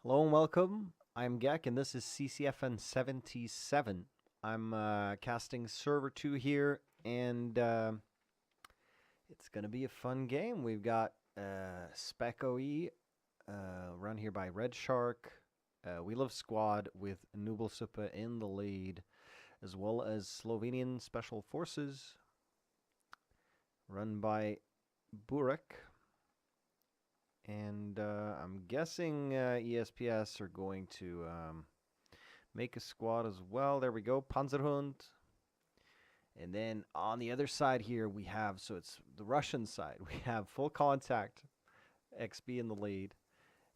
Hello and welcome. I'm Gek and this is CCFN 77. I'm casting server 2 here and it's going to be a fun game. We've got SpecOE run here by Red Shark. We Love Squad with Anubisvalor in the lead, as well as Slovenian Special Forces run by Burek. And I'm guessing ESPS are going to make a squad as well. There we go, Panzerhund. And then on the other side here we have, so it's the Russian side, we have Full Contact, XB in the lead.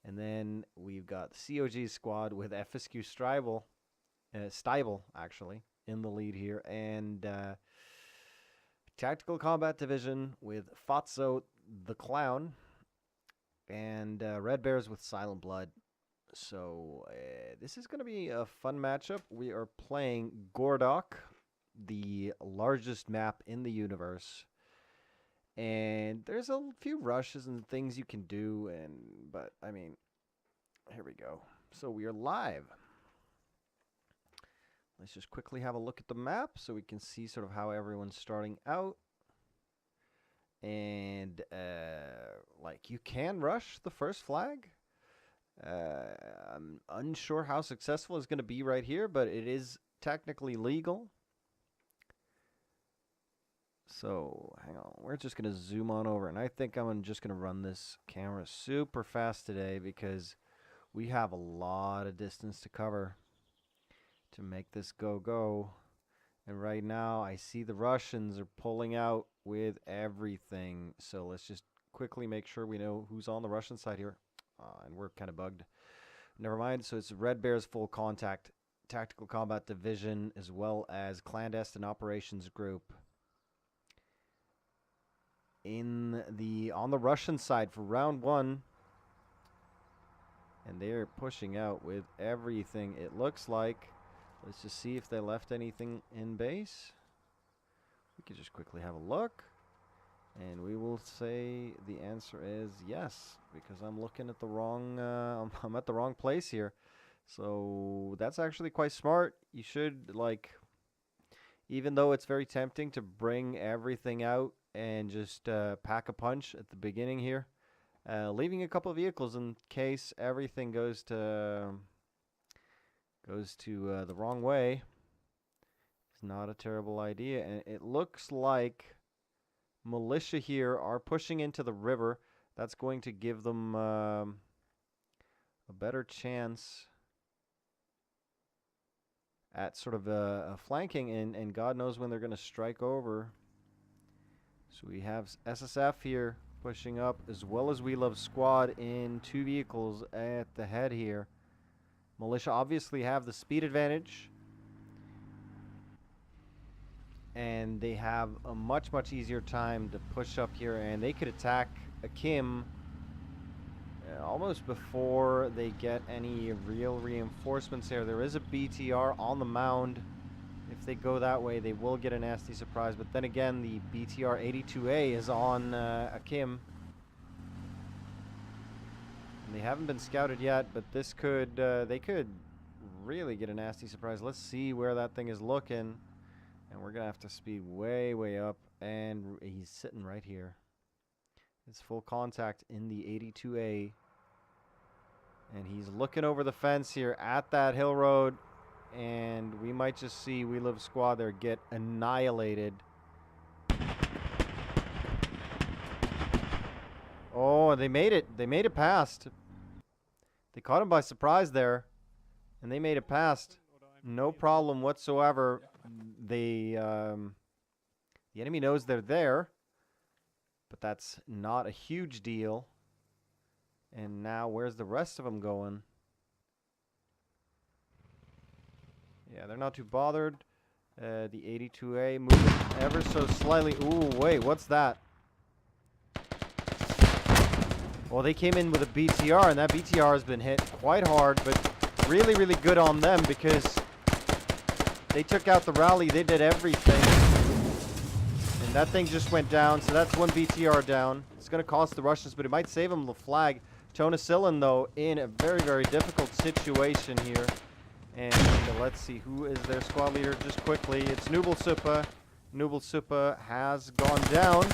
And then we've got the COG squad with FSQ Stiebel actually, in the lead here. And Tactical Combat Division with Fatso the Clown. And Red Bears with Silent Blood. So this is going to be a fun matchup. We are playing Gordok, the largest map in the universe. And there's a few rushes and things you can do, but I mean, here we go. So we are live. Let's just quickly have a look at the map so we can see sort of how everyone's starting out. And like, you can rush the first flag. I'm unsure how successful it's going to be right here, but it is technically legal. So hang on, we're just going to zoom on over, and I think I'm just going to run this camera super fast today because we have a lot of distance to cover to make this go. And right now I see the Russians are pulling out with everything. So let's just quickly make sure we know who's on the Russian side here. And we're kind of bugged. Never mind. So it's Red Bears Full Contact, Tactical Combat Division, as well as Clandestine Operations Group. On the Russian side for round 1. And they're pushing out with everything, it looks like. Let's just see if they left anything in base. We could just quickly have a look. And we will say the answer is yes, because I'm looking at the wrong, I'm at the wrong place here. So that's actually quite smart. You should, like, even though it's very tempting to bring everything out and just pack a punch at the beginning here, leaving a couple of vehicles in case everything goes to the wrong way is not a terrible idea. And it looks like militia here are pushing into the river. That's going to give them a better chance at sort of a flanking, and God knows when they're going to strike over. So we have SSF here pushing up, as well as We Love Squad in 2 vehicles at the head here. Militia obviously have the speed advantage, and they have a much easier time to push up here, and they could attack Akim almost before they get any real reinforcements here. There is a BTR on the mound. If they go that way, they will get a nasty surprise, but then again, the BTR 82A is on Akim. They haven't been scouted yet, but this could, they could really get a nasty surprise. Let's see where that thing is looking. And we're going to have to speed way up. And he's sitting right here. It's Full Contact in the 82A. And he's looking over the fence here at that hill road. And we might just see We Live Squad there get annihilated. Oh, they made it. They made it past. They caught him by surprise there, and they made it past. No problem whatsoever. The enemy knows they're there, but that's not a huge deal. And now, where's the rest of them going? Yeah, they're not too bothered. The 82A moving ever so slightly. Ooh, wait, what's that? Well, they came in with a BTR, and that BTR has been hit quite hard, but really good on them because they took out the rally. They did everything. And that thing just went down, so that's 1 BTR down. It's going to cost the Russians, but it might save them the flag. Tonasilin, though, in a very, very difficult situation here. And let's see, who is their squad leader just quickly. It's Nubelsupa. Nubelsupa has gone down.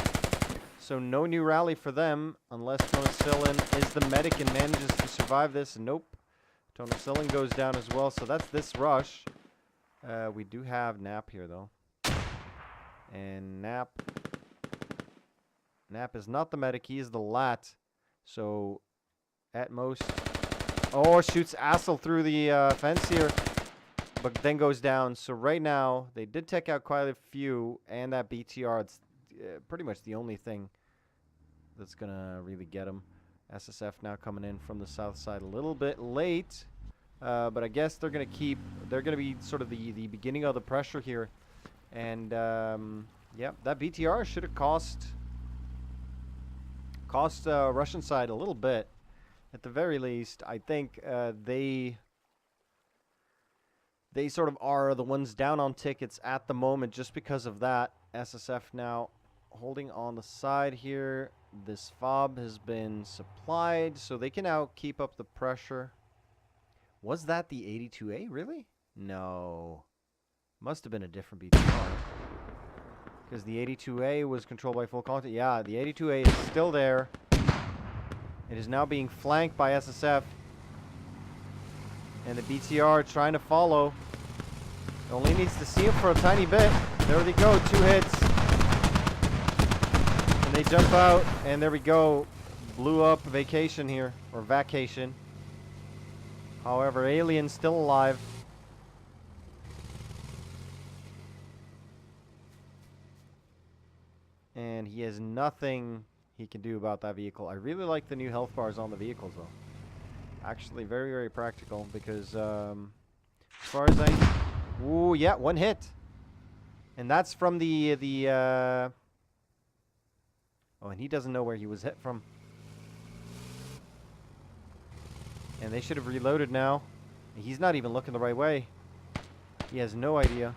So no new rally for them unless Tonasilin is the medic and manages to survive this. Nope. Tonasilin goes down as well. So that's this rush. We do have Nap here, though. And Nap is not the medic. He is the lat. So at most... Oh, shoots Assel through the fence here. But then goes down. So right now, they did take out quite a few. And that BTR, it's pretty much the only thing that's going to really get them. SSF now coming in from the south side a little bit late. But I guess they're going to keep... They're going to be sort of the beginning of the pressure here. And, yeah, that BTR should have cost Russian side a little bit. At the very least, I think they sort of are the ones down on tickets at the moment just because of that. SSF now holding on the side here. This fob has been supplied, so they can now keep up the pressure. Was that the 82A, really? No. Must have been a different BTR. Because the 82A was controlled by full contact. Yeah, the 82A is still there. It is now being flanked by SSF. And the BTR trying to follow. Only needs to see him for a tiny bit. There they go, 2 hits. And they jump out, and there we go. Blew up vacation here, or vacation. However, Alien's still alive. And he has nothing he can do about that vehicle. I really like the new health bars on the vehicles, though. Actually, very, very practical because as far as I... Ooh, yeah, 1 hit. And that's from the oh, and he doesn't know where he was hit from. And they should have reloaded now. He's not even looking the right way. He has no idea.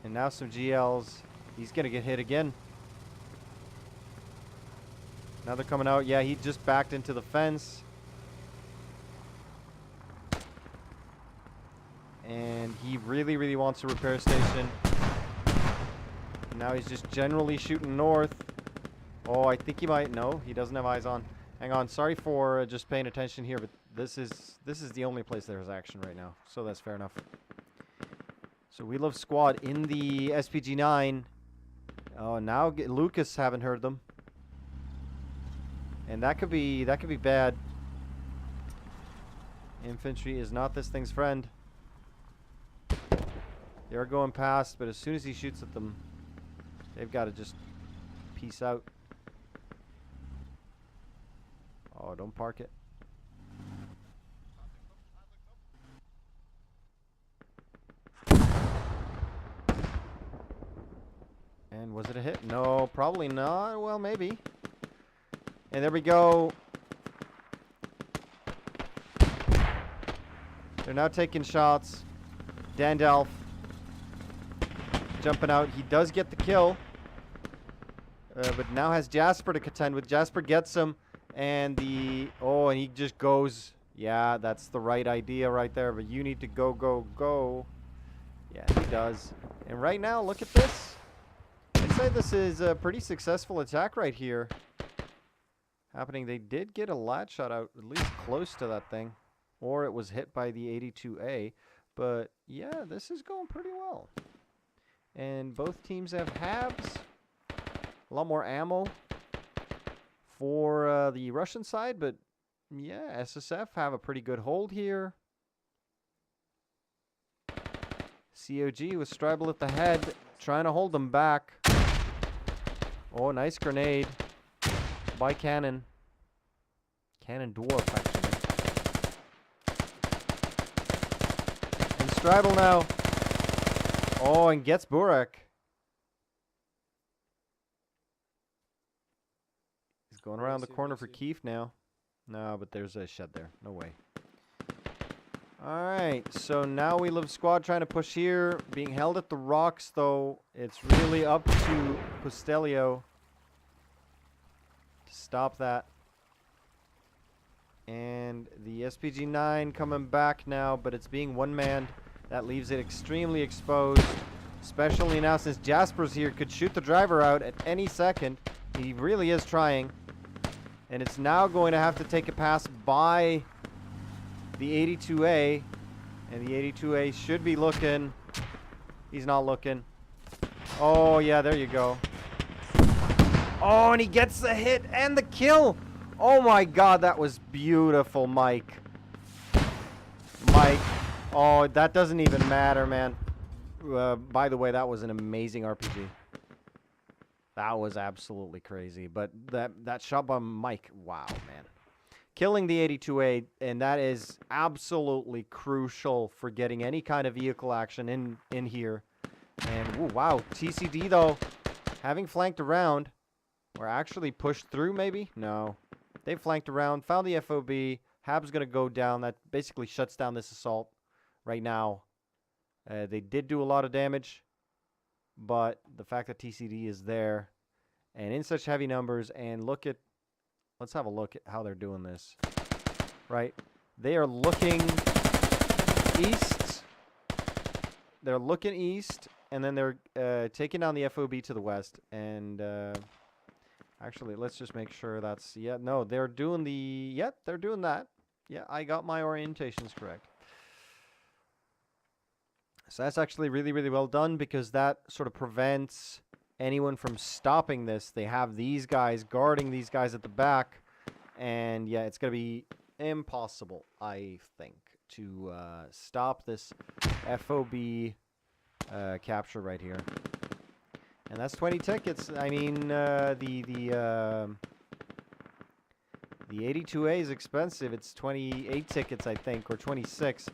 And now some GLs. He's going to get hit again. Now they're coming out. Yeah, he just backed into the fence. And he really, really wants a repair station. Now he's just generally shooting north. Oh, I think he might. No, he doesn't have eyes on. Hang on. Sorry for just paying attention here, but this is the only place there's action right now. So that's fair enough. So we love squad in the SPG-9. Oh, now Lucas haven't heard them. And that could be bad. Infantry is not this thing's friend. They're going past, but as soon as he shoots at them, they've got to just peace out. Oh, don't park it. And was it a hit? No, probably not. Well, maybe. And there we go. They're now taking shots. Dandalf jumping out. He does get the kill. But now has Jasper to contend with. Jasper gets him. And and he just goes. Yeah, that's the right idea right there. But you need to go, go, go. Yeah, he does. And right now, look at this. I'd say this is a pretty successful attack right here. Happening. They did get a lat shot out, at least close to that thing. Or it was hit by the 82A. But yeah, this is going pretty well. And both teams have Habs. A lot more ammo for the Russian side. But yeah, SSF have a pretty good hold here. COG with Stribel at the head, trying to hold them back. Oh, nice grenade by Cannon. Cannon Dwarf, actually. And Stribel now. Oh, and gets Burek. He's going around the corner for Keefe now. No, but there's a shed there. No way. Alright, so now we live squad trying to push here. Being held at the rocks, though. It's really up to Postelio to stop that. And the SPG-9 coming back now, but it's being one-manned. That leaves it extremely exposed, especially now since Jasper's here, could shoot the driver out at any second. He really is trying. And it's now going to have to take a pass by the 82A. And the 82A should be looking. He's not looking. Oh, yeah, there you go. Oh, and he gets the hit and the kill. Oh, my God, that was beautiful, Mike. Mike. Oh, that doesn't even matter, man. By the way, that was an amazing RPG. That was absolutely crazy. But that shot by Mike, wow, man. Killing the 82A, and that is absolutely crucial for getting any kind of vehicle action in here. And, ooh, wow, TCD, though, having flanked around, or actually pushed through, maybe? No. They flanked around, found the FOB. Hab's going to go down. That basically shuts down this assault right now. They did do a lot of damage, but the fact that TCD is there and in such heavy numbers, and look at, let's have a look at how they're doing this. Right? They are looking east. They're looking east, and then they're taking down the FOB to the west. And actually, let's just make sure that's, yeah, no, they're doing the, yep, they're doing that. Yeah, I got my orientations correct. So that's actually really, really well done, because that sort of prevents anyone from stopping this. They have these guys guarding these guys at the back. And yeah, it's going to be impossible, I think, to stop this FOB capture right here. And that's 20 tickets. I mean, the 82A is expensive. It's 28 tickets, I think, or 26.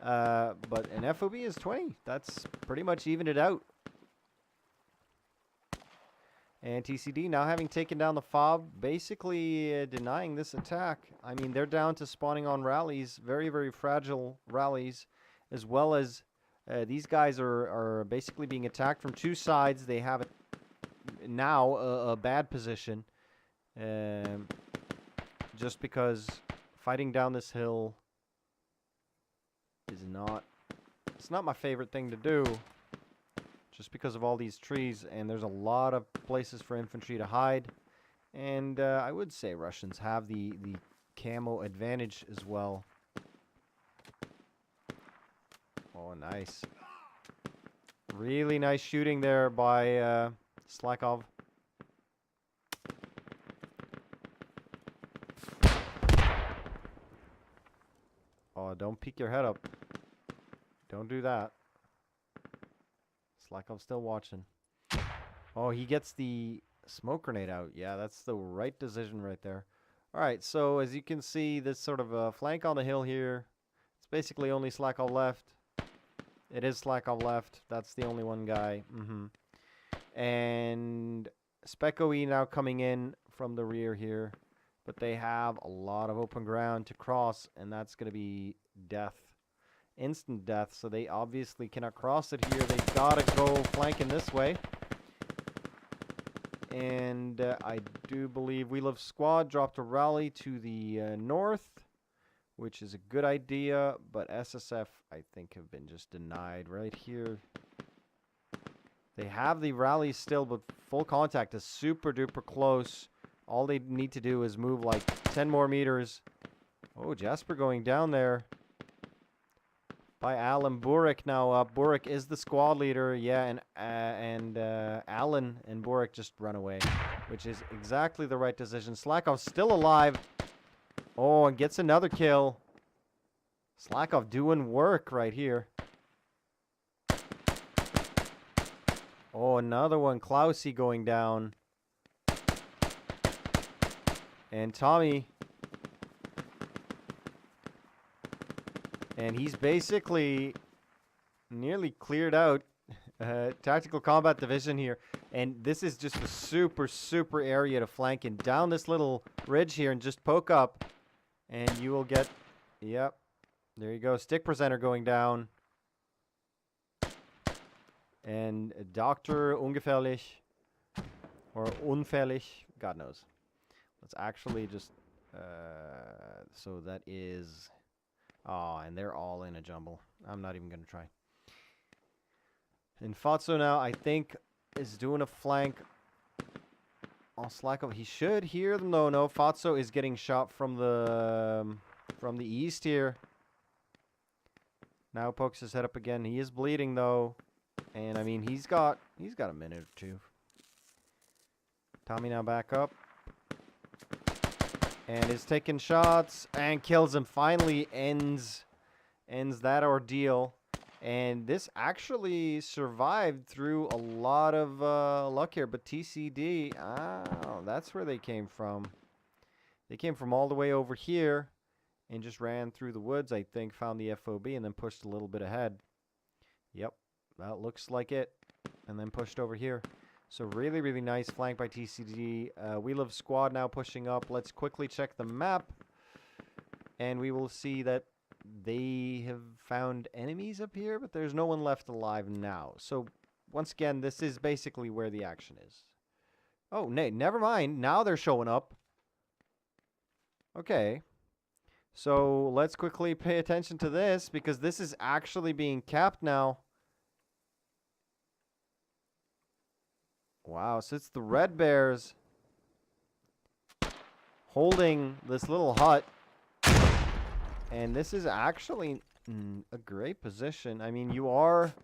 But an FOB is 20. That's pretty much evened it out. And TCD now having taken down the FOB, basically denying this attack. I mean, they're down to spawning on rallies, very, very fragile rallies, as well as these guys are basically being attacked from two sides. They have now a bad position, just because fighting down this hill is not, it's not my favorite thing to do, just because of all these trees, and there's a lot of places for infantry to hide. And I would say Russians have the camo advantage as well. Oh, nice. Really nice shooting there by Slakov. Oh, don't peek your head up. Don't do that. Slakov's still watching. Oh, he gets the smoke grenade out. Yeah, that's the right decision right there. All right, so as you can see, this sort of flank on the hill here. It's basically only Slakov left. It is Slakov left. That's the only one guy. And SpecOE now coming in from the rear here. But they have a lot of open ground to cross, and that's going to be death. Instant death, so they obviously cannot cross it here. They've got to go flanking this way. And I do believe We Love Squad dropped a rally to the north, which is a good idea, but SSF, I think, have been just denied right here. They have the rally still, but full contact is super duper close. All they need to do is move like 10 more meters. Oh, Jasper going down there by Alan. Burek now up. Burek is the squad leader. Yeah, and Alan and Burek just run away, which is exactly the right decision. Slakov's still alive. Oh, and gets another kill. Slakov doing work right here. Oh, another one. Klausy going down. And Tommy. And he's basically nearly cleared out Tactical Combat Division here. And this is just a super, super area to flank in. Down this little ridge here and just poke up. And you will get, yep, there you go. Stick Presenter going down. And Dr. Ungefährlich, or Unfällig, God knows. Let's actually just So that is... Oh, and they're all in a jumble. I'm not even going to try. And Fatso now, I think, is doing a flank. I'll slack up. He should hear them, though. No, Fatso is getting shot from the east here. Now pokes his head up again. He is bleeding, though. And, I mean, he's got a minute or two. Tommy now back up. And is taking shots and kills him. Finally ends that ordeal. And this actually survived through a lot of luck here. But TCD, that's where they came from. They came from all the way over here and just ran through the woods, I think, found the FOB, and then pushed a little bit ahead. Yep, that looks like it. And then pushed over here. So really, really nice flank by TCD. We Love Squad now pushing up. Let's quickly check the map. And we will see that they have found enemies up here, but there's no one left alive now. So once again, this is basically where the action is. Oh, never mind. Now they're showing up. Okay. So let's quickly pay attention to this, because this is actually being capped now. Wow, so it's the Red Bears holding this little hut. And this is actually a great position. I mean, you are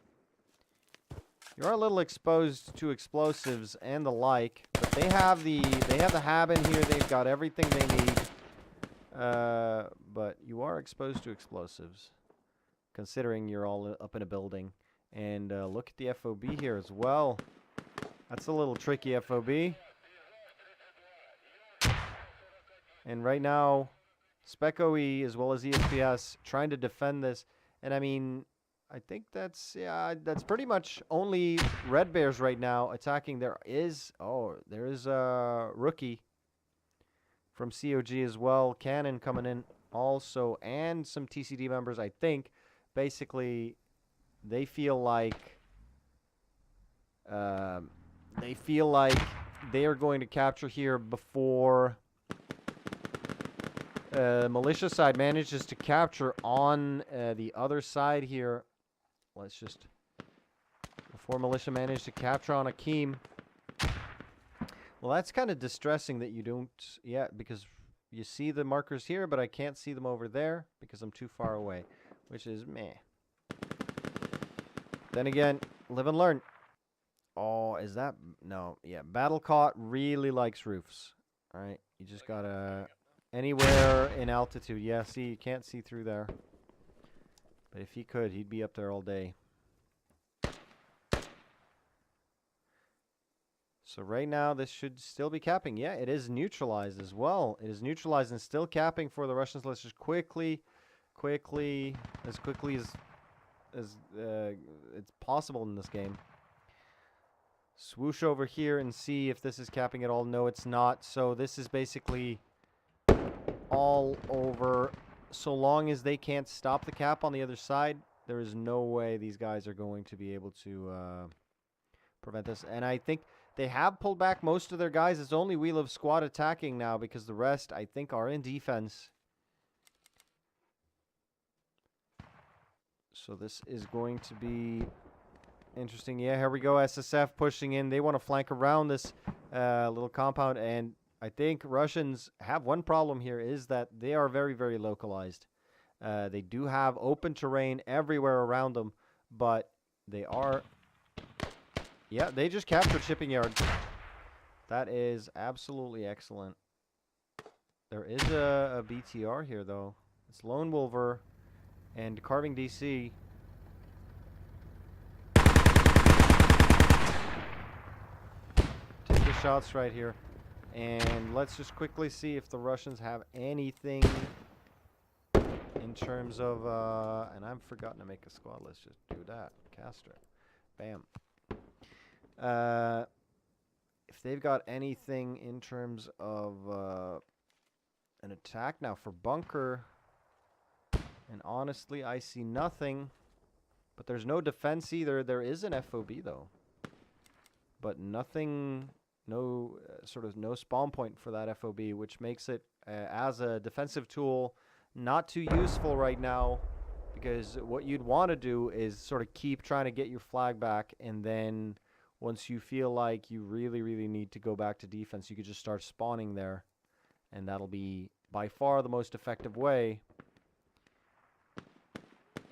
a little exposed to explosives and the like, but they have the hab in here. They've got everything they need. But you are exposed to explosives, considering you're all up in a building. And look at the FOB here as well. That's a little tricky FOB. And right now, SpecOE as well as ESPS trying to defend this. And I mean, I think that's pretty much only Red Bears right now attacking. There is a rookie from COG as well. Cannon coming in also, and some TCD members, I think. Basically, they feel like they are going to capture here before militia side manages to capture on the other side here. Before militia managed to capture on Akeem. Well, that's kind of distressing that you don't, because you see the markers here, but I can't see them over there because I'm too far away, which is meh. Then again, live and learn. Oh, is that? No, yeah. Battlecaught really likes roofs. All right, you just gotta anywhere in altitude. Yeah, see, you can't see through there. But if he could, he'd be up there all day. So right now, this should still be capping. Yeah, it is neutralized as well. It is neutralized and still capping for the Russians. Let's just quickly as it's possible in this game. Swoosh over here and see if this is capping at all. No, it's not. So this is basically all over. So long as they can't stop the cap on the other side, there is no way these guys are going to be able to prevent this. And I think they have pulled back most of their guys. It's only We Love Squad attacking now because the rest, I think, are in defense. So this is going to be interesting. Yeah, here we go. SSF pushing in. They want to flank around this little compound. And I think Russians have one problem here, is that they are very, very localized. They do have open terrain everywhere around them, but they are... Yeah, they just captured shipping yard. That is absolutely excellent. There is a BTR here, though. It's Lone Wolver and Carving DC. Take the shots right here. And let's just quickly see if the Russians have anything in terms of... and I've forgotten to make a squad. Let's just do that. Caster. Bam. If they've got anything in terms of an attack now for bunker, and honestly I see nothing, but there's no defense either. There is an FOB though, but nothing, no sort of no spawn point for that FOB, which makes it as a defensive tool. Not too useful right now, because what you'd want to do is sort of keep trying to get your flag back, and then once you feel like you really, really need to go back to defense, you could just start spawning there, and that'll be by far the most effective way.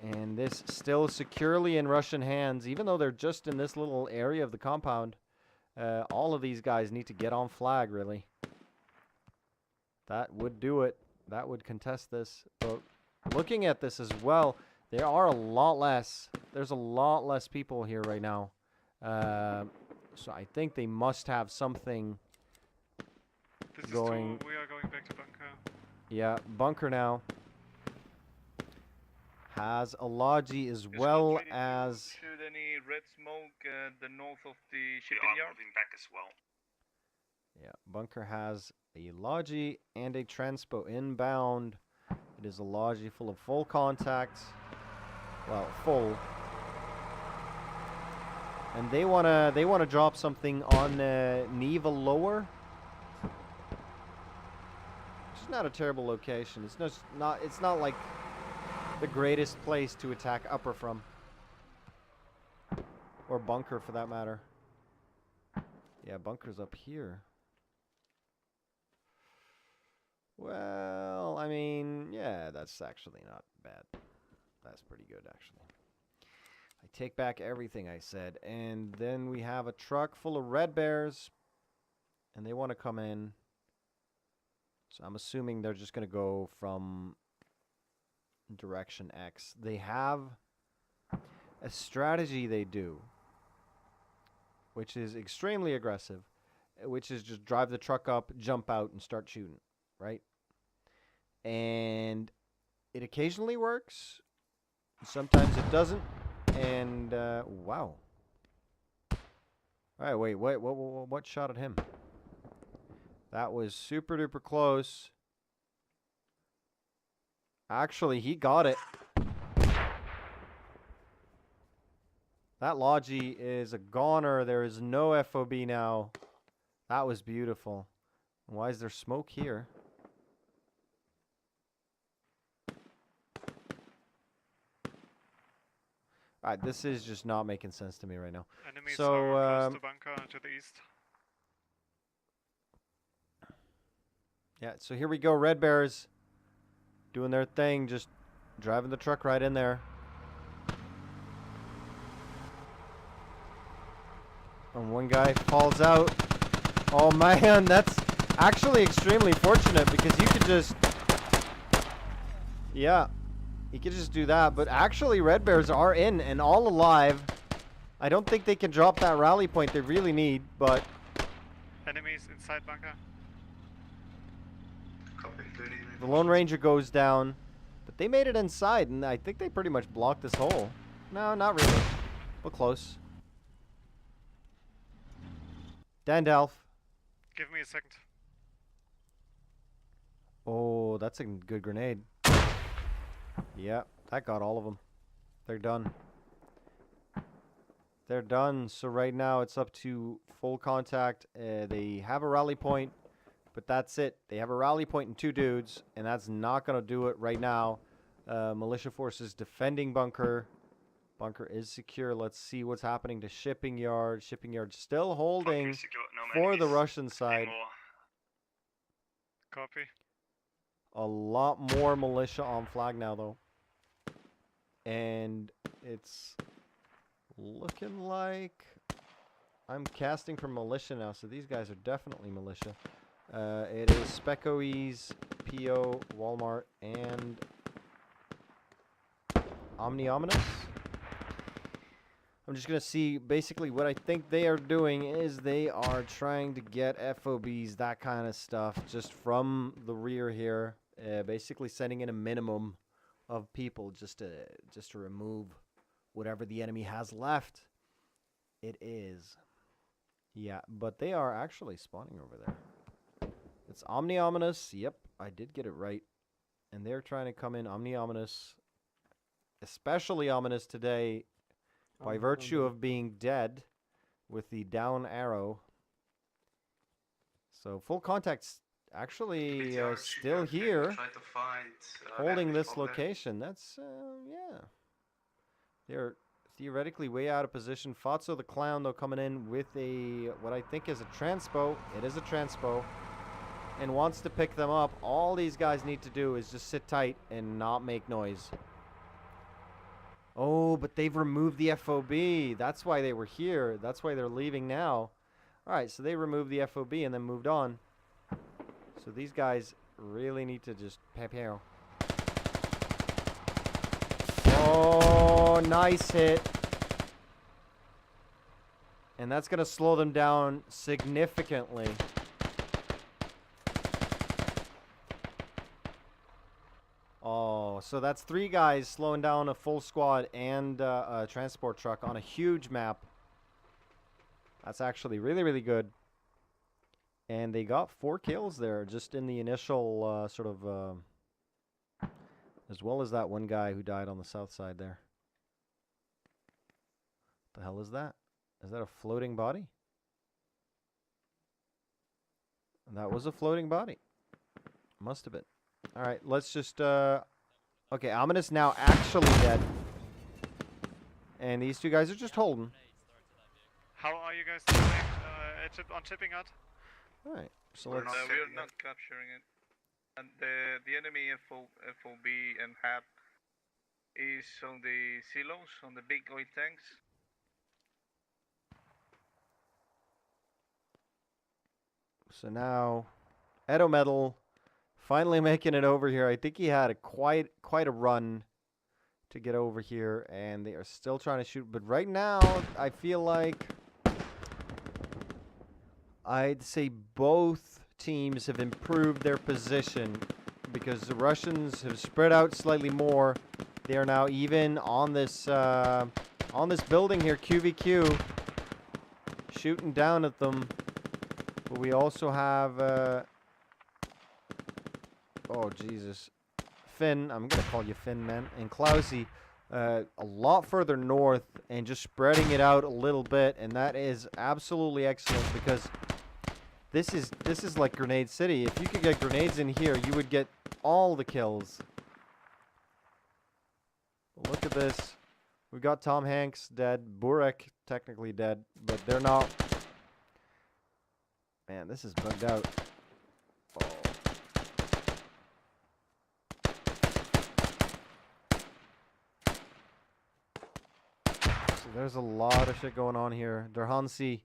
And this still securely in Russian hands, even though they're just in this little area of the compound. All of these guys need to get on flag, really. That would do it. That would contest this. But looking at this as well, there are a lot less. There's a lot less people here right now. So I think they must have something going. We are going back to bunker. Yeah, bunker now. Has a logi as well as. Shoot any red smoke the north of the shipping yard. Moving back as well. Yeah, bunker has a logi and a transpo inbound. It is a logi full of full contact. Well, full. And they wanna drop something on Neva lower. Which is not a terrible location. It's not like the greatest place to attack upper from, or bunker for that matter. Yeah, bunker's up here. Well, I mean, yeah, that's actually not bad. That's pretty good, actually. I take back everything I said. And then we have a truck full of red bears, and they want to come in. So I'm assuming they're just going to go from direction X. They have a strategy they do, which is extremely aggressive, which is just drive the truck up, jump out, and start shooting, right? And it occasionally works. Sometimes it doesn't. And, wow. Alright, wait, what shot at him? That was super duper close. Actually, he got it. That logi is a goner. There is no FOB now. That was beautiful. Why is there smoke here? Alright, this is just not making sense to me right now. Enemies So, are close to bunker to the east. Yeah, so here we go. Red Bears doing their thing, just driving the truck right in there. And one guy falls out. Oh man, that's actually extremely fortunate, because you could just... Yeah, you could just do that. But actually, Red Bears are in and all alive. I don't think they can drop that rally point they really need, but... Enemies inside bunker. The Lone Ranger goes down, but they made it inside, and I think they pretty much blocked this hole. No, not really, but close. Dandalf. Give me a second. Oh, that's a good grenade. Yeah, that got all of them. They're done. They're done. So right now it's up to full contact. They have a rally point. But that's it. They have a rally point and 2 dudes, and that's not going to do it right now. Militia forces defending bunker. Bunker is secure. Let's see what's happening to shipping yard. Shipping yard still holding for the Russian side. Copy. A lot more militia on flag now, though. And it's looking like I'm casting for militia now, so these guys are definitely militia. It is SpecOE's, PO, Walmart, and Omniominous. I'm just going to see, basically what I think they are doing is they are trying to get FOBs, that kind of stuff, just from the rear here. Basically sending in a minimum of people just to remove whatever the enemy has left. It is. Yeah, but they are actually spawning over there. It's Omniominous. Yep, I did get it right. And they're trying to come in Omniominous. Especially ominous today by virtue of being dead with the down arrow. So full contact's actually Meteor still shipyard can here, try to find, holding Anubis this from there. location. That's, yeah. They're theoretically way out of position. Fatso the Clown, though, coming in with a, what I think is a transpo. It is a transpo. And wants to pick them up. All these guys need to do is just sit tight and not make noise. Oh, but they've removed the FOB. That's why they were here. That's why they're leaving now. All right, so they removed the FOB and then moved on. So these guys really need to just pow. Oh, nice hit. And that's going to slow them down significantly. Oh, so that's 3 guys slowing down a full squad and a transport truck on a huge map. That's actually really, really good. And they got 4 kills there just in the initial sort of... as well as that one guy who died on the south side there. What the hell is that? Is that a floating body? That was a floating body. Must have been. Alright, let's just... okay, Ominous now actually dead. And these 2 guys are just holding. How are you guys doing on chipping out? Alright, so We're let's... not We're setting not up. capturing it. And the enemy FOB and HAB is on the silos, on the big oil tanks. So now, Edo Metal finally making it over here. I think he had a quite a run to get over here, and they are still trying to shoot. But right now, I feel like I'd say both teams have improved their position because the Russians have spread out slightly more. They are now even on this building here, QVQ, shooting down at them. But we also have, oh Jesus, Finn, I'm going to call you Finn, man, and Klausy, a lot further north and just spreading it out a little bit, and that is absolutely excellent because this is like Grenade City. If you could get grenades in here, you would get all the kills. Look at this. We got Tom Hanks dead, Burek technically dead, but they're not. Man, this is bugged out. Oh. So there's a lot of shit going on here. Derhansi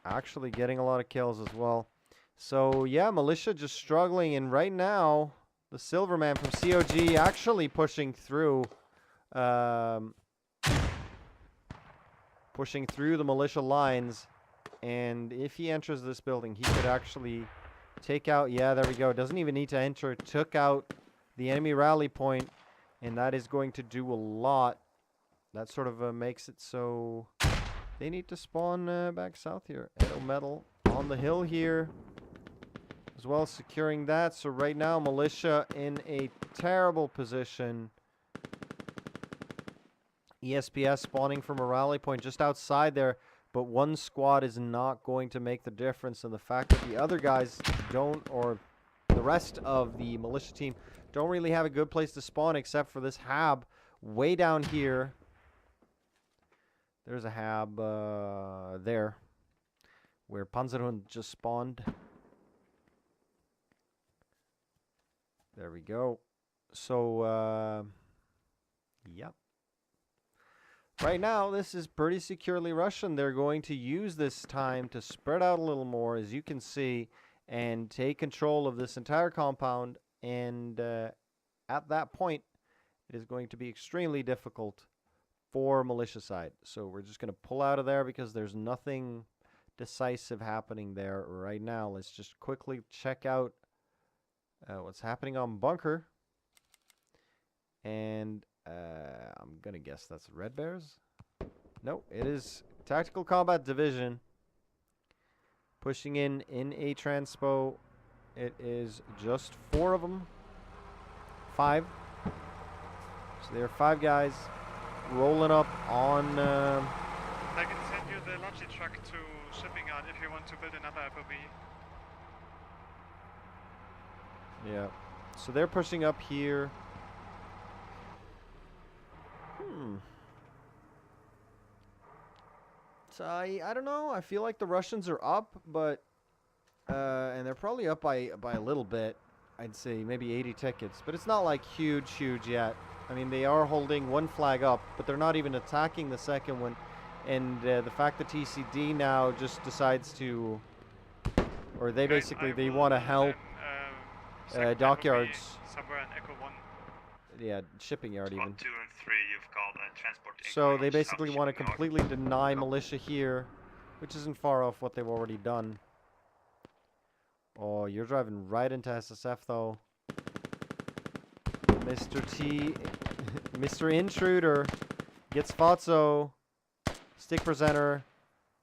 actually getting a lot of kills as well. So yeah, Militia just struggling, and right now the Silverman from COG actually pushing through the Militia lines, and if he enters this building, he could actually take out, yeah, there we go, doesn't even need to enter, took out the enemy rally point, and that is going to do a lot. That sort of makes it so they need to spawn back south here. Edo Metal on the hill here as well, securing that. So right now, Militia in a terrible position. ESPS spawning from a rally point just outside there, but one squad is not going to make the difference. And the fact that the other guys don't, or the rest of the Militia team, don't really have a good place to spawn except for this HAB way down here. There's a HAB there where Panzerhund just spawned. There we go. So, yep. Right now, this is pretty securely Russian. They're going to use this time to spread out a little more, as you can see, and take control of this entire compound. And at that point, it is going to be extremely difficult for Militia side. So we're just going to pull out of there because there's nothing decisive happening there right now. Let's just quickly check out what's happening on Bunker. And I'm going to guess that's Red Bears. No, it is Tactical Combat Division pushing in a transpo. It is just 4 of them. 5. So there are 5 guys rolling up on... I can send you the Logi truck to shipping yard if you want to build another FOB. Yeah. So they're pushing up here. So I don't know. I feel like the Russians are up, but and they're probably up by a little bit. I'd say maybe 80 tickets, but it's not like huge yet. I mean, they are holding one flag up, but they're not even attacking the second one. And the fact that TCD now just decides to, or they basically want to help dockyards. Somewhere in Echo 1. Yeah, shipping yard even. 2 and 3, you've called transport. So they basically want to completely deny militia here, which isn't far off what they've already done. Oh, you're driving right into SSF though. Mr. T, Mr. Intruder gets Fazzo. Stick presenter,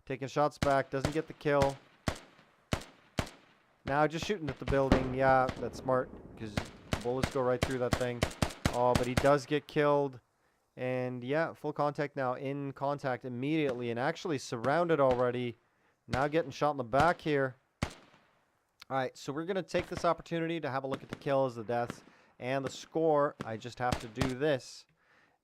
taking shots back, doesn't get the kill. Now just shooting at the building. Yeah, that's smart because bullets go right through that thing. Oh, but he does get killed. And yeah, full contact now. In contact immediately and actually surrounded already. Now getting shot in the back here. All right, so we're going to take this opportunity to have a look at the kills, the deaths, and the score. I just have to do this.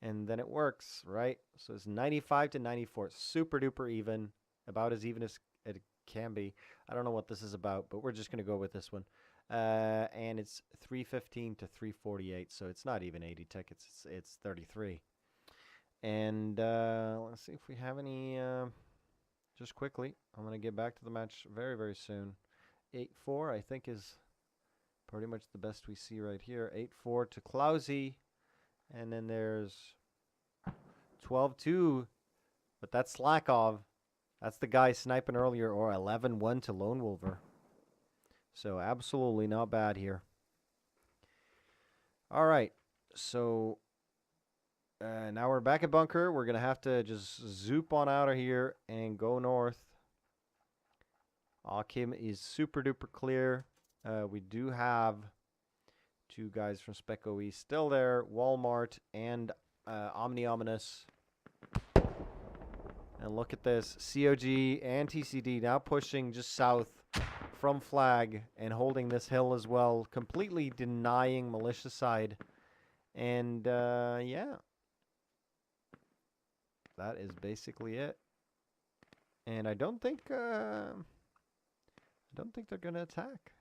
And then it works, right? So it's 95 to 94. Super duper even. About as even as it can be. I don't know what this is about, but we're just going to go with this one. And it's 315 to 348. So it's not even 80 tickets. It's 33. And let's see if we have any. Just quickly. I'm going to get back to the match very, very soon. 8-4, I think, is pretty much the best we see right here. 8-4 to Klausi. And then there's 12-2, but that's Slakov. That's the guy sniping earlier, or 11-1 to Lone Wolver. So absolutely not bad here. All right, so now we're back at bunker. We're going to have to just zoop on out of here and go north. Akim is super duper clear. We do have two guys from SpecOE still there, Walmart and Omni Ominous. And look at this, COG and TCD now pushing just south from flag and holding this hill as well, completely denying militia side. And yeah, that is basically it. And I don't think they're gonna attack.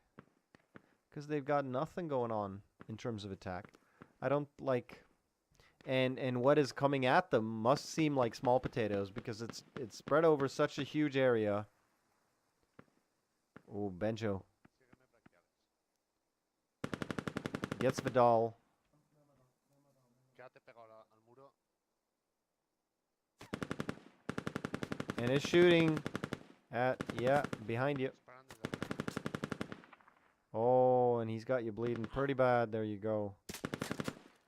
Because they've got nothing going on in terms of attack. I don't like, and what is coming at them must seem like small potatoes because it's spread over such a huge area. Oh, Benjo gets Vidal. And is shooting at, yeah, behind you. Oh, and he's got you bleeding pretty bad. There you go.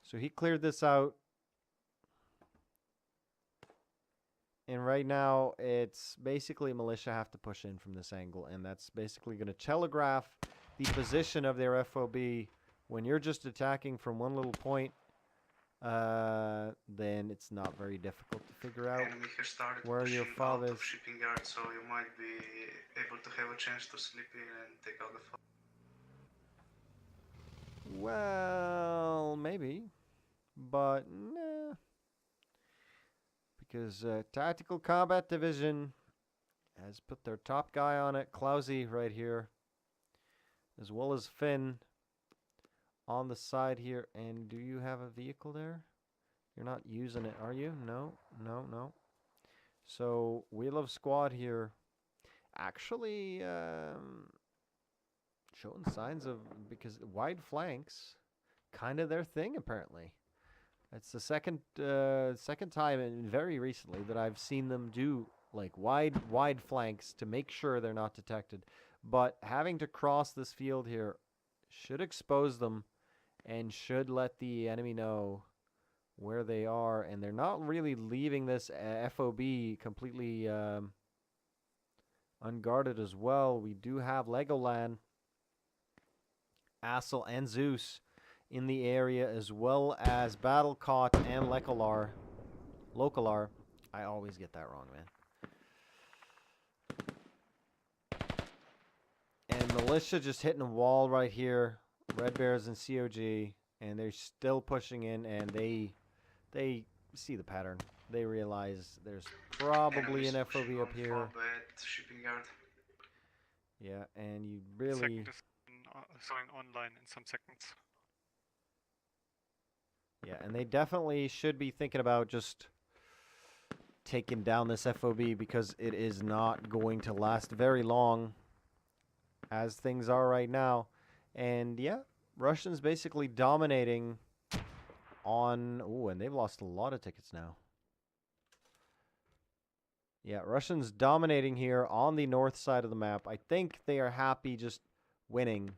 So he cleared this out. And right now, it's basically militia have to push in from this angle. And that's basically going to telegraph the position of their FOB. When you're just attacking from one little point, then it's not very difficult to figure out where your fob is. Shipping yard, so you might be able to have a chance to slip in and take out the fob. Well, maybe, but nah. Because Tactical Combat Division has put their top guy on it, Klausi, right here, as well as Finn on the side here. And do you have a vehicle there? You're not using it, are you? No. So Wheel of Squad here, actually. Showing signs of, because wide flanks, kind of their thing apparently. It's the second time and very recently that I've seen them do like wide flanks to make sure they're not detected. But having to cross this field here should expose them and should let the enemy know where they are. And they're not really leaving this FOB completely unguarded as well. We do have Legoland, Assel and Zeus in the area, as well as Battlecot and Localar. I always get that wrong, man. And militia just hitting a wall right here. Red Bears and COG, and they're still pushing in, and they see the pattern. They realize there's probably an Enemies FOB pushing up on here. far bed shipping yard. Yeah, and you really... Second is showing online in some seconds. Yeah, and they definitely should be thinking about just taking down this FOB because it is not going to last very long as things are right now. And yeah, Russians basically dominating on... Ooh, and they've lost a lot of tickets now. Yeah, Russians dominating here on the north side of the map. I think they are happy just winning.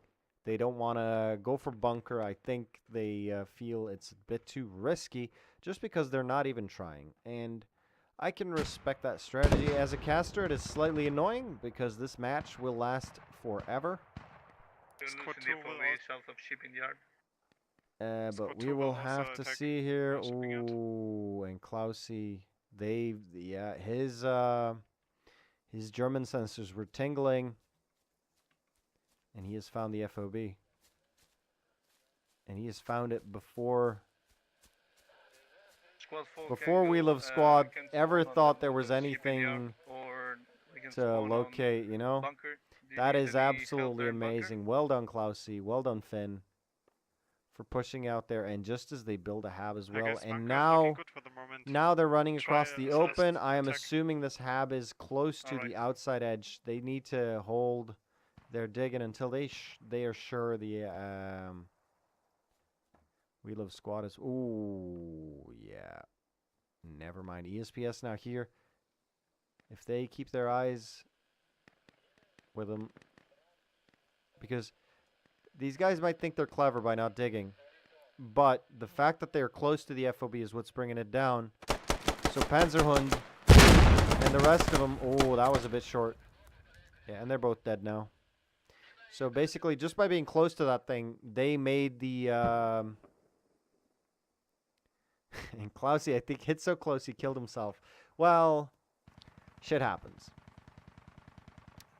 They don't want to go for bunker. I think they feel it's a bit too risky just because they're not even trying. And I can respect that strategy. As a caster, it is slightly annoying because this match will last forever. Squad Losing 2 the will FOB south of shipping yard. But Squad we 2 will will have also to attack see here. shipping yard. Ooh, and Klausy, yeah, his German sensors were tingling, and he has found the FOB, and he has found it before Squad 4 before can Wheel go, of Squad can ever spawn on thought the there was shipping yard, anything or we can to spawn on locate. You know, bunker. Do you that need is any absolutely shelter in bunker? amazing. Well done, Klausy. Well done, Finn, for pushing out there, and just as they build a hab as I well, guess and bunker is looking now. good for the moment. Now they're running Try across the a open. fast I am attack. assuming this hab is close to the Alright. outside edge. They need to hold their digging until they are sure the Wheel of Squad is... Ooh, yeah. Never mind. ESPS now here. If they keep their eyes with them... Because these guys might think they're clever by not digging. But the fact that they're close to the FOB is what's bringing it down. So Panzerhund and the rest of them... Oh, that was a bit short. Yeah, and they're both dead now. So basically, just by being close to that thing, they made the... and Klausy, I think, hit so close he killed himself. Well, shit happens.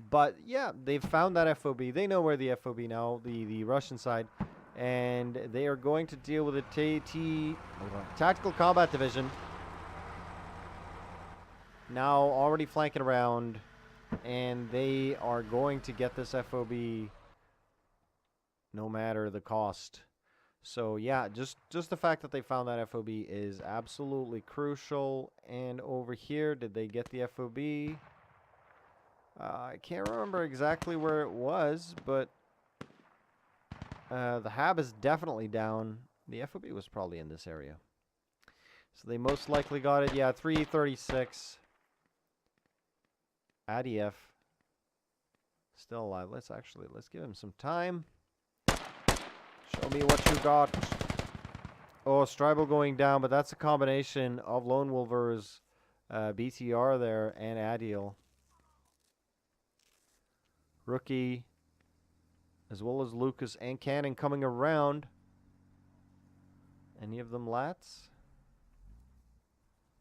But yeah, they've found that FOB. They know where the FOB now, the Russian side. And they are going to deal with a Tactical Combat Division. Now already flanking around. And they are going to get this FOB no matter the cost. So yeah, just the fact that they found that FOB is absolutely crucial. And over here, did they get the FOB? I can't remember exactly where it was, but the hab is definitely down. The FOB was probably in this area. So they most likely got it. Yeah, 336. Adiev. Still alive. Let's give him some time. Show me what you got. Oh, Stribel going down, but that's a combination of Lone Wolver's BTR there and Adiel. Rookie, as well as Lucas and Cannon coming around. Any of them lats?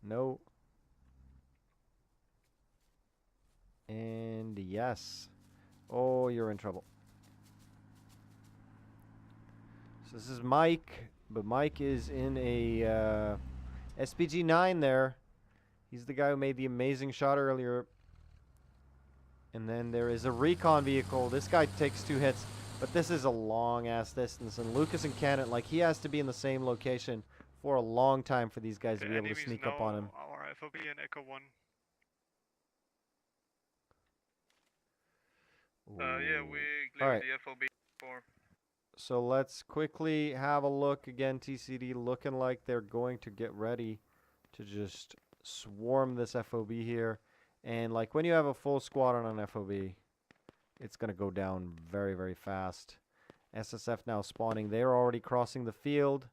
No. And yes. Oh, you're in trouble. So this is Mike, but Mike is in a SPG-9 there. He's the guy who made the amazing shot earlier. And then there is a recon vehicle. This guy takes 2 hits, but this is a long-ass distance. And Lucas and Cannon, like, he has to be in the same location for a long time for these guys to be able to sneak up on him. Our FOB and Echo 1. Yeah, we cleared Alright. the FOB before. So let's quickly have a look again. TCD looking like they're going to get ready to just swarm this FOB here. And like when you have a full squad on an FOB, it's going to go down very, very fast. SSF now spawning. They're already crossing the field.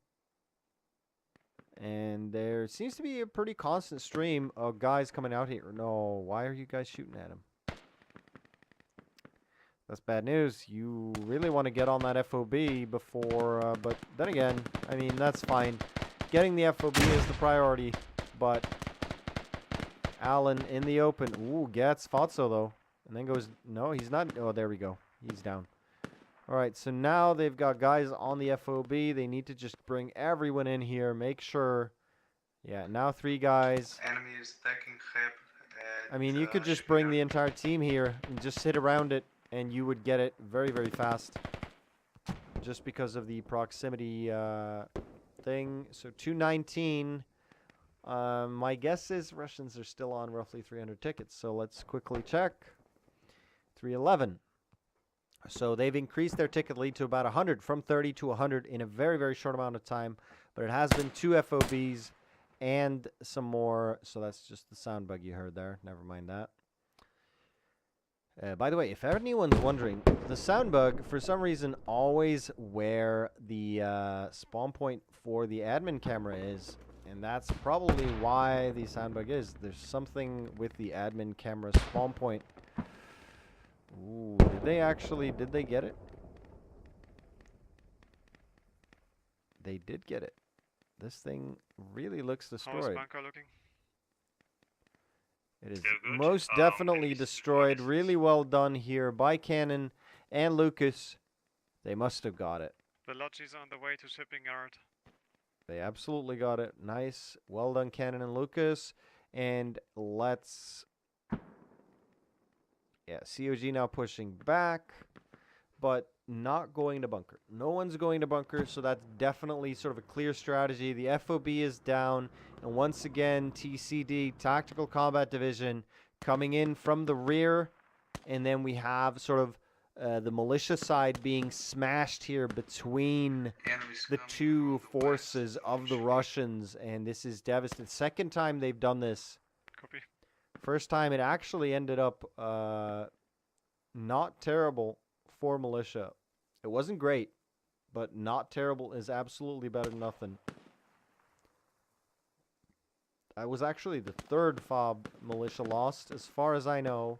And there seems to be a pretty constant stream of guys coming out here. No, why are you guys shooting at him? That's bad news. You really want to get on that FOB before, but then again, I mean, that's fine. Getting the FOB is the priority, but Allen in the open. Ooh, gets Fatso though. And then goes, no, he's not. Oh, there we go. He's down. All right, so now they've got guys on the FOB. They need to just bring everyone in here. Make sure. Yeah, now 3 guys. Enemy is attacking Heb. I mean, you could just bring the entire team here and just sit around it, and you would get it very, very fast. Just because of the proximity thing. So 219. My guess is Russians are still on roughly 300 tickets. So let's quickly check. 311. So they've increased their ticket lead to about 100, from 30 to 100 in a very, very short amount of time. But it has been 2 FOBs and some more. So that's just the sound bug you heard there. Never mind that. By the way, if anyone's wondering, the sound bug, for some reason, always where the spawn point for the admin camera is. And that's probably why the sound bug is. There's something with the admin camera spawn point. Ooh, did they get it? They did get it. This thing really looks How is destroyed. bunker looking? It is Still good? most Oh, definitely nice. destroyed. Nice. Really well done here by Cannon and Lucas. They must have got it. The Logi's on the way to shipping yard. They absolutely got it. Nice. Well done, Cannon and Lucas. And let's... Yeah, COG now pushing back, but not going to bunker. No one's going to bunker, so that's definitely sort of a clear strategy. The FOB is down, and once again, TCD, Tactical Combat Division, coming in from the rear, and then we have sort of the militia side being smashed here between the 2 forces of the Russians, and this is devastating. Second time they've done this. Copy. First time it actually ended up not terrible for militia. It wasn't great, but not terrible is absolutely better than nothing. That was actually the 3rd FOB militia lost, as far as I know.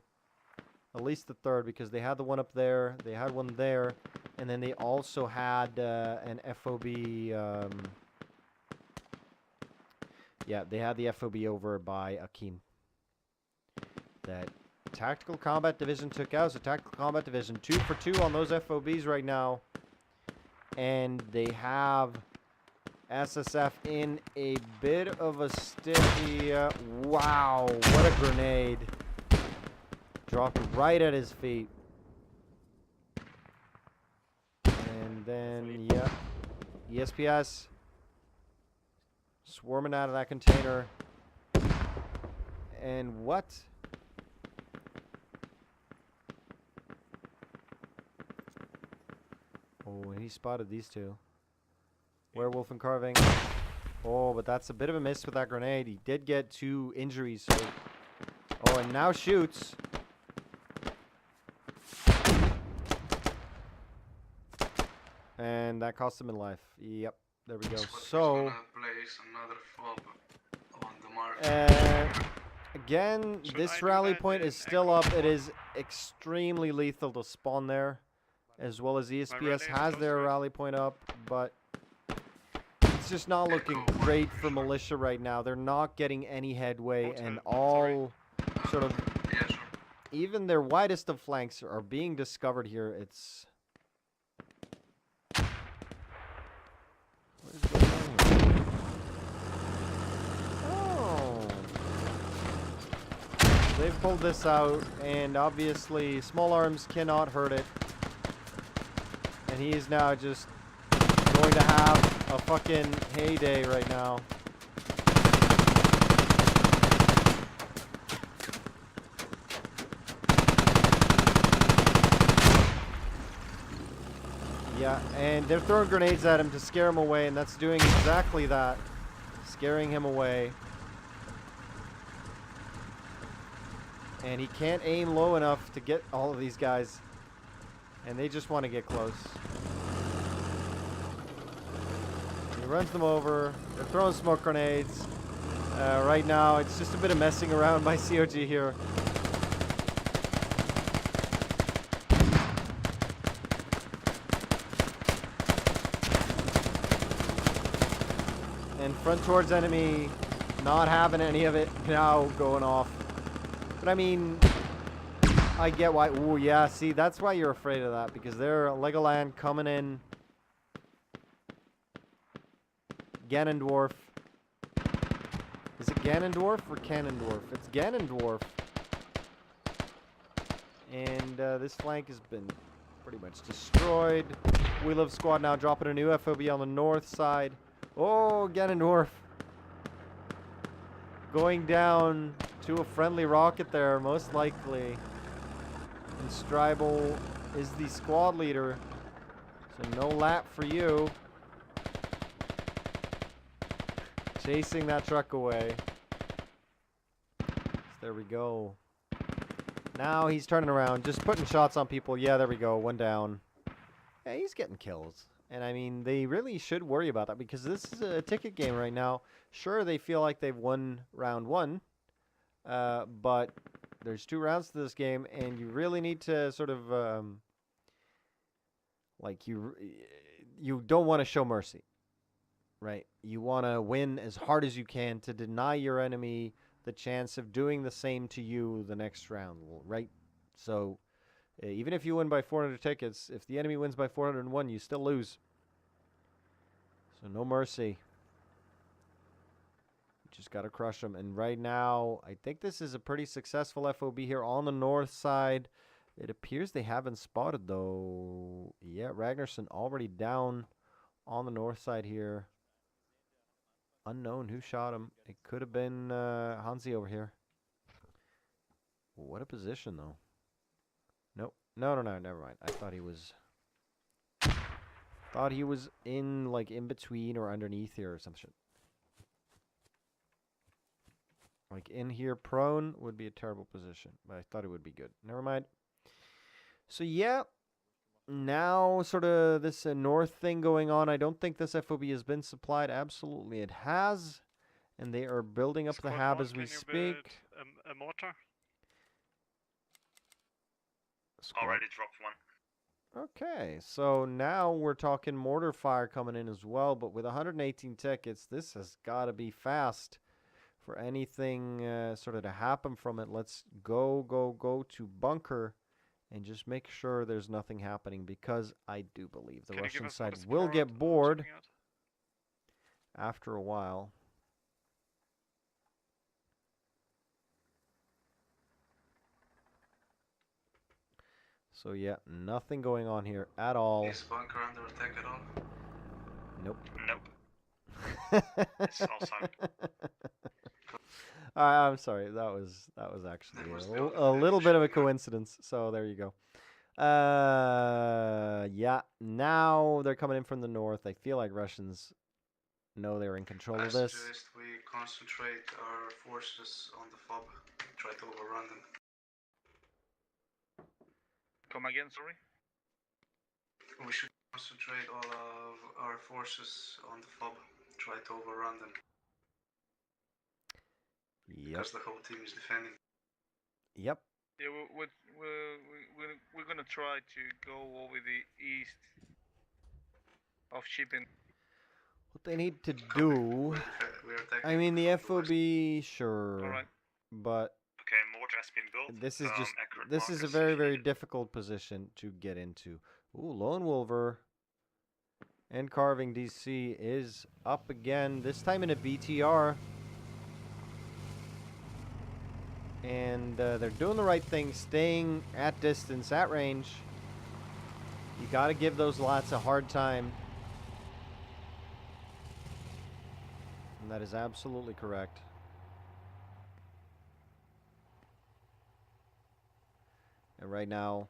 At least the 3rd, because they had the one up there, they had one there, and then they also had an FOB... yeah, they had the FOB over by Akin. That Tactical Combat Division took out. So Tactical Combat Division 2 for 2 on those FOBs right now. And they have SSF in a bit of a sticky... wow, what a grenade. Dropped right at his feet. And then, yeah, ESPS swarming out of that container. And what? Oh, and he spotted these 2. Werewolf and Carving. Oh, but that's a bit of a miss with that grenade. He did get 2 injuries. So. Oh, and now shoots. And that cost him in life. Yep, there we go. So, again, this rally point is still up. It is extremely lethal to spawn there, as well as ESPS has their rally point up, but it's just not looking great for militia right now. They're not getting any headway, and all sort of, even their widest of flanks are being discovered here. It's... Oh. They've pulled this out, and obviously small arms cannot hurt it. And he is now just going to have a fucking heyday right now. Yeah, and they're throwing grenades at him to scare him away, and that's doing exactly that. Scaring him away. And he can't aim low enough to get all of these guys. And they just want to get close. He runs them over. They're throwing smoke grenades. Right now, it's just a bit of messing around by COG here. And front towards enemy, not having any of it, now going off. But I mean, I get why. Ooh, yeah, see, that's why you're afraid of that, because they're Legoland coming in. Ganondorf. Is it Ganondorf or Canondorf? It's Ganondorf. And this flank has been pretty much destroyed. We Love Squad now dropping a new FOB on the north side. Oh, Ganondorf. Going down to a friendly rocket there, most likely. And Stribel is the squad leader. So no lap for you. Chasing that truck away. So there we go. Now he's turning around, just putting shots on people. Yeah, there we go. One down. Yeah, he's getting kills. And I mean, they really should worry about that because this is a ticket game right now. Sure, they feel like they've won round one. But there's 2 rounds to this game, and you really need to sort of, like, you don't want to show mercy. Right? You want to win as hard as you can to deny your enemy the chance of doing the same to you the next round, right? So, even if you win by 400 tickets, if the enemy wins by 401, you still lose. So, no mercy. You just got to crush them. And right now, I think this is a pretty successful FOB here on the north side. It appears they haven't spotted, though. Yeah, Ragnarsson already down on the north side here. Unknown who shot him. It could have been Hansi over here. What a position, though. Nope. No, never mind. I thought he was in, like, in between or underneath here or some shit. Like, in here prone would be a terrible position, but I thought it would be good. Never mind. So, yeah. Now, sort of this north thing going on. I don't think this FOB has been supplied. Absolutely, it has. And they are building up the hab as we speak. A mortar? Already dropped one. Okay, so now we're talking mortar fire coming in as well. But with 118 tickets, this has got to be fast for anything sort of to happen from it. Let's go to bunker. And just make sure there's nothing happening because I do believe the Russian side will get bored after a while. So yeah, nothing going on here at all. Is bunker under attack at all? Nope. Nope. It's also. I'm sorry. That was actually a little bit of a coincidence. So there you go. Yeah. Now they're coming in from the north. I feel like Russians know they're in control of this. I suggest we concentrate our forces on the FOB. Try to overrun them. Come again, sorry? We should concentrate all of our forces on the FOB. Try to overrun them. Yep. Because the whole team is defending. Yep. Yeah, we're gonna try to go over the east of shipping. What they need to do, I mean, the FOB, sure, Alright. but Okay, mortar has been built. this is just accurate this is a markers very if very needed. difficult position to get into. Ooh, Lone Wolver and Carving DC is up again. This time in a BTR. And they're doing the right thing, staying at distance, at range. You got to give those lots a hard time. And that is absolutely correct. And right now,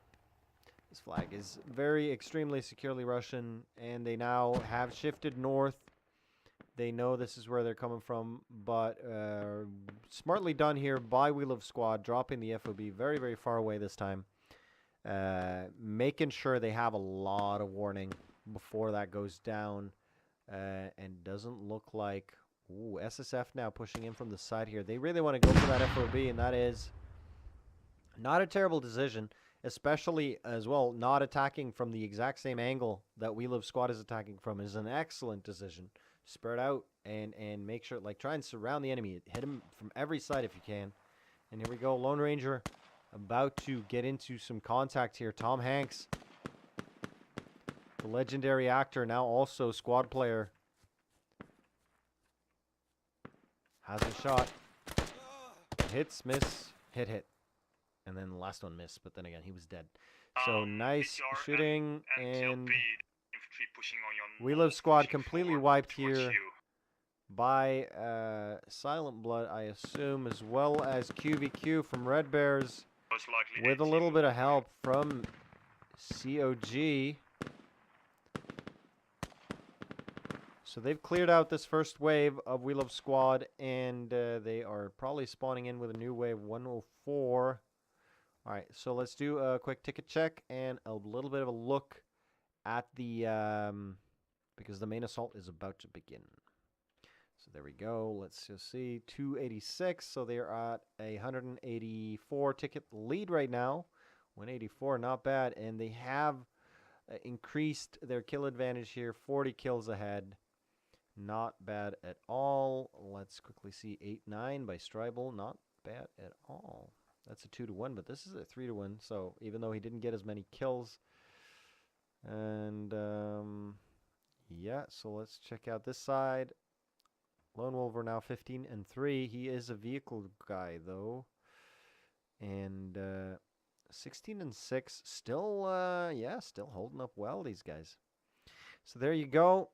this flag is very extremely securely Russian, and they now have shifted north. They know this is where they're coming from, but smartly done here by We Love Squad, dropping the FOB very, very far away this time. Making sure they have a lot of warning before that goes down. And doesn't look like... Ooh, SSF now pushing in from the side here. They really want to go for that FOB, and that is not a terrible decision. Especially, as well, not attacking from the exact same angle that We Love Squad is attacking from is an excellent decision. Spread out and make sure, like, try and surround the enemy. Hit him from every side if you can. And here we go, Lone Ranger about to get into some contact here. Tom Hanks, the legendary actor, now also squad player, has a shot. Hits, miss, hit. And then the last one missed, but then again, he was dead. So nice shooting, and We Live squad completely wiped here by Silent Blood, I assume, as well as QVQ from Red Bears, with a little bit of help from COG. So they've cleared out this first wave of We Love squad, and they are probably spawning in with a new wave, 104. All right, so let's do a quick ticket check and a little bit of a look at the, because the main assault is about to begin. So there we go. Let's just see, 286. So they're at a 184 ticket lead right now. 184, not bad. And they have increased their kill advantage here, 40 kills ahead. Not bad at all. Let's quickly see, 8-9 by Stribel. Not bad at all. That's a 2-1, but this is a 3-1. So even though he didn't get as many kills, and yeah, so let's check out this side. Lone Wolver now 15-3. He is a vehicle guy though, and 16-6. Still, yeah, still holding up well, these guys. So there you go.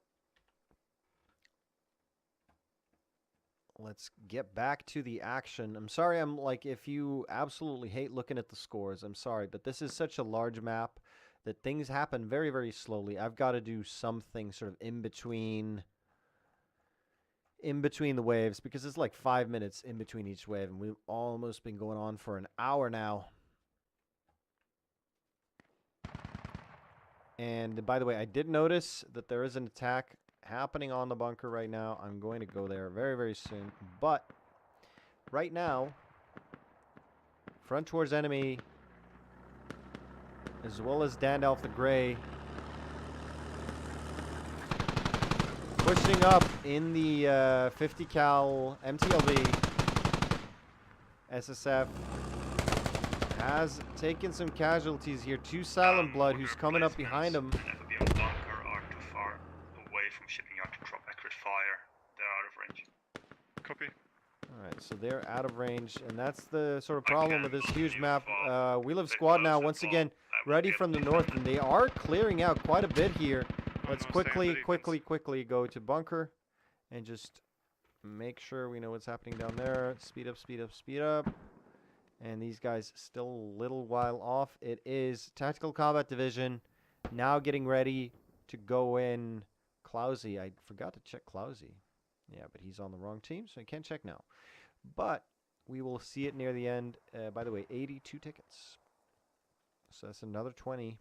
Let's get back to the action. I'm sorry, I'm like, if you absolutely hate looking at the scores, I'm sorry, but this is such a large map that things happen very, very slowly. I've got to do something sort of in between the waves, because it's like 5 minutes in between each wave, and we've almost been going on for an hour now. And by the way, I did notice that there is an attack happening on the bunker right now. I'm going to go there very, very soon. But right now, front towards enemy, as well as Dandalf the Grey, pushing up in the 50 cal MTLB. SSF has taken some casualties here. 2 Silent Blood, who's coming up behind him. Copy. Alright, so they're out of range, and that's the sort of problem with this huge map. We Live squad now, once again, ready from the north, and they are clearing out quite a bit here. Let's quickly go to bunker and just make sure we know what's happening down there. Speed up. And these guys still a little while off. It is Tactical Combat Division now getting ready to go in. Clousey, I forgot to check Clousey. Yeah, but he's on the wrong team, so I can't check now. But we will see it near the end. By the way, 82 tickets. So that's another 20.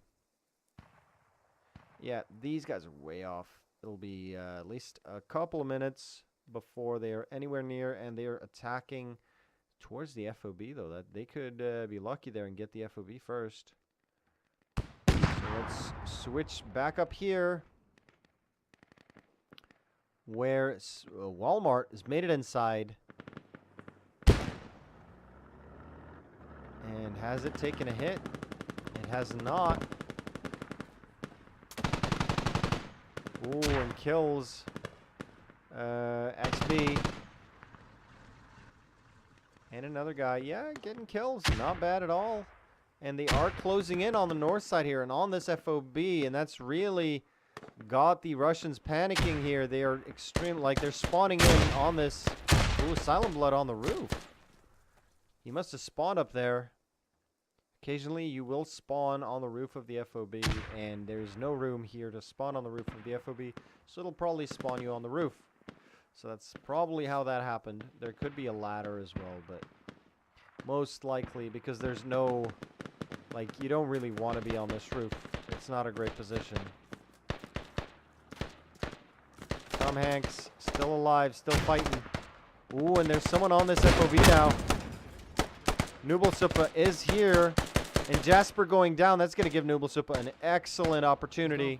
Yeah, these guys are way off. It'll be at least a couple of minutes before they are anywhere near, and they are attacking towards the FOB, though. That they could be lucky there and get the FOB first. So let's switch back up here, where Walmart has made it inside. And has it taken a hit? It has not. Ooh, and kills XB. And another guy. Yeah, getting kills. Not bad at all. And they are closing in on the north side here and on this FOB. And that's really got the Russians panicking here. They are extreme, like they're spawning in on this. Ooh, Silent Blood on the roof. He must have spawned up there. Occasionally you will spawn on the roof of the FOB, and there's no room here to spawn on the roof of the FOB, so it'll probably spawn you on the roof. So that's probably how that happened. There could be a ladder as well, but most likely, because there's no, like, you don't really want to be on this roof. It's not a great position. Tom Hanks, still alive, still fighting. Ooh, and there's someone on this FOB now. Nubelsuppe is here, and Jasper going down. That's going to give Nubelsuppe an excellent opportunity.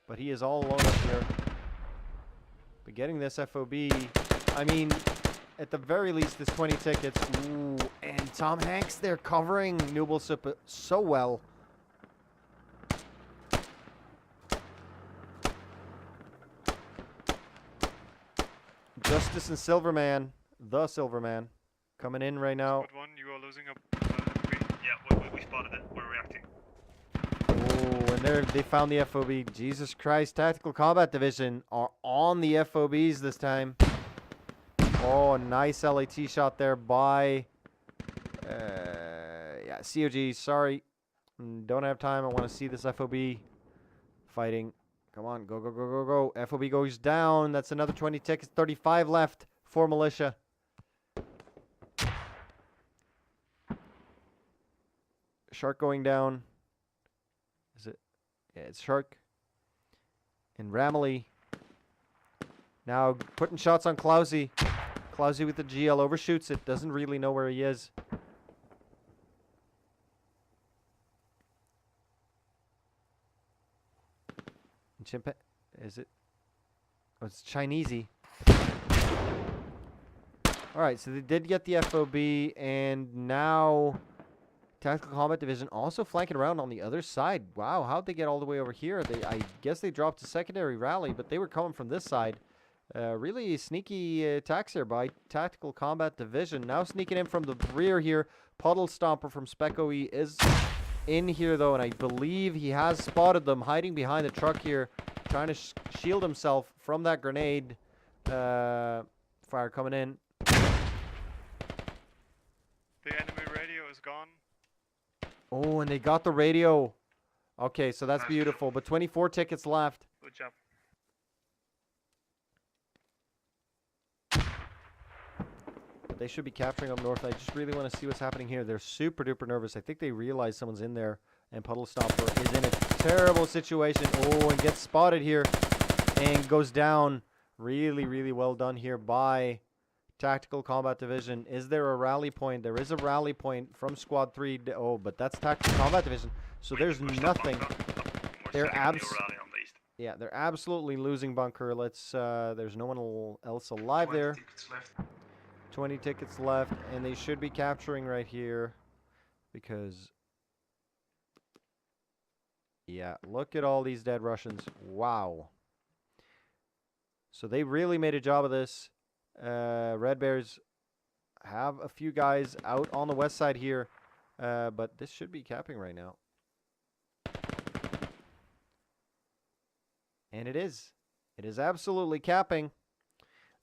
But he is all alone up here. But getting this FOB, I mean, at the very least, this 20 tickets. Ooh, and Tom Hanks there covering Anubisvalor so well. Justice and Silverman, the Silverman, coming in right now. Squad 1, you are losing a FOB. Yeah, we spotted it. We're reacting. Oh, and they found the FOB. Jesus Christ, Tactical Combat Division are on the FOBs this time. Oh, nice LAT shot there by, yeah, COG. Sorry, don't have time. I want to see this FOB fighting. Come on, go, go, go, go, go. FOB goes down. That's another 20 tickets. 35 left for Militia. Shark going down. Is it? Yeah, it's Shark. And Ramley. Now putting shots on Klausy. Klausy with the GL overshoots it. Doesn't really know where he is. Is it? Oh, it's Chinesey. Alright, so they did get the FOB, and now Tactical Combat Division also flanking around on the other side. Wow, how'd they get all the way over here? I guess they dropped a secondary rally, but they were coming from this side. Really sneaky attacks here by Tactical Combat Division. Now sneaking in from the rear here. Puddle Stomper from SpecOE is in here, though, and I believe he has spotted them hiding behind the truck here, trying to shield himself from that grenade fire coming in. The enemy radio is gone. Oh, and they got the radio. Okay, so that's beautiful, but 24 tickets left. Good job. They should be capturing up north. I just really want to see what's happening here. They're super duper nervous. I think they realize someone's in there, and Puddle Stomper is in a terrible situation. Oh, and gets spotted here and goes down. Really, really well done here by Tactical Combat Division. Is there a rally point? There is a rally point from Squad 3. Oh, but that's Tactical Combat Division, so there's nothing. They're yeah, they're absolutely losing bunker. Let's there's no one else alive there. 20 tickets left, and they should be capturing right here because, yeah, look at all these dead Russians. Wow. So they really made a job of this. Red Bears have a few guys out on the west side here, but this should be capping right now. And it is. It is absolutely capping.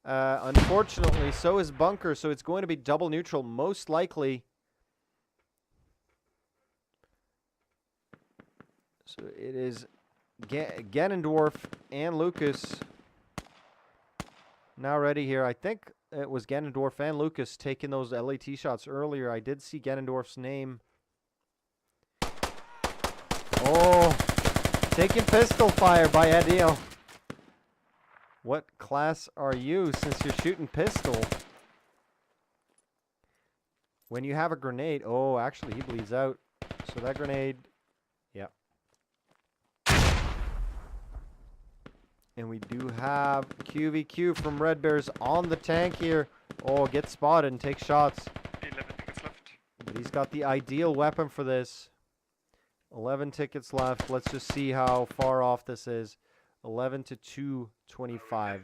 Unfortunately, so is bunker, so it's going to be double neutral, most likely. So it is Ganondorf and Lucas now ready here. I think it was Ganondorf and Lucas taking those LAT shots earlier. I did see Ganondorf's name. Oh, taking pistol fire by Adil. What class are you since you're shooting pistol? When you have a grenade. Oh, actually, he bleeds out. So that grenade. Yeah. And we do have QVQ from Red Bears on the tank here. Oh, gets spotted and takes shots. 11 tickets left. But he's got the ideal weapon for this. 11 tickets left. Let's just see how far off this is. 11 to 225.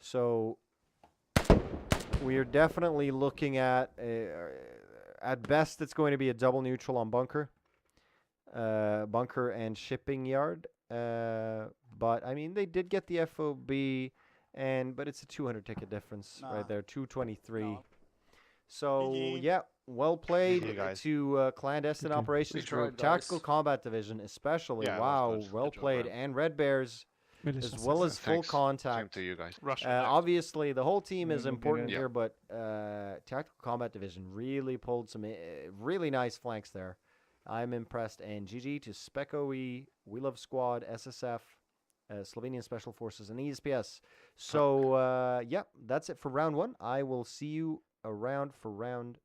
So we are definitely looking at best it's going to be a double neutral on bunker. Bunker and shipping yard. But I mean, they did get the FOB, but it's a 200 ticket difference right there, 223. No. So yeah, well played to Clandestine Operations Group, Tactical Combat Division especially. Yeah, wow, good. well Good job, played, man. and Red Bears as well as full Thanks. contact. Same to you guys. Obviously, the whole team is Yeah, important yeah. here, but Tactical Combat Division really pulled some really nice flanks there. I'm impressed, and GG to SpecOE, We Love Squad, SSF, Slovenian Special Forces, and ESPS. So, yeah, that's it for round one. I will see you around for round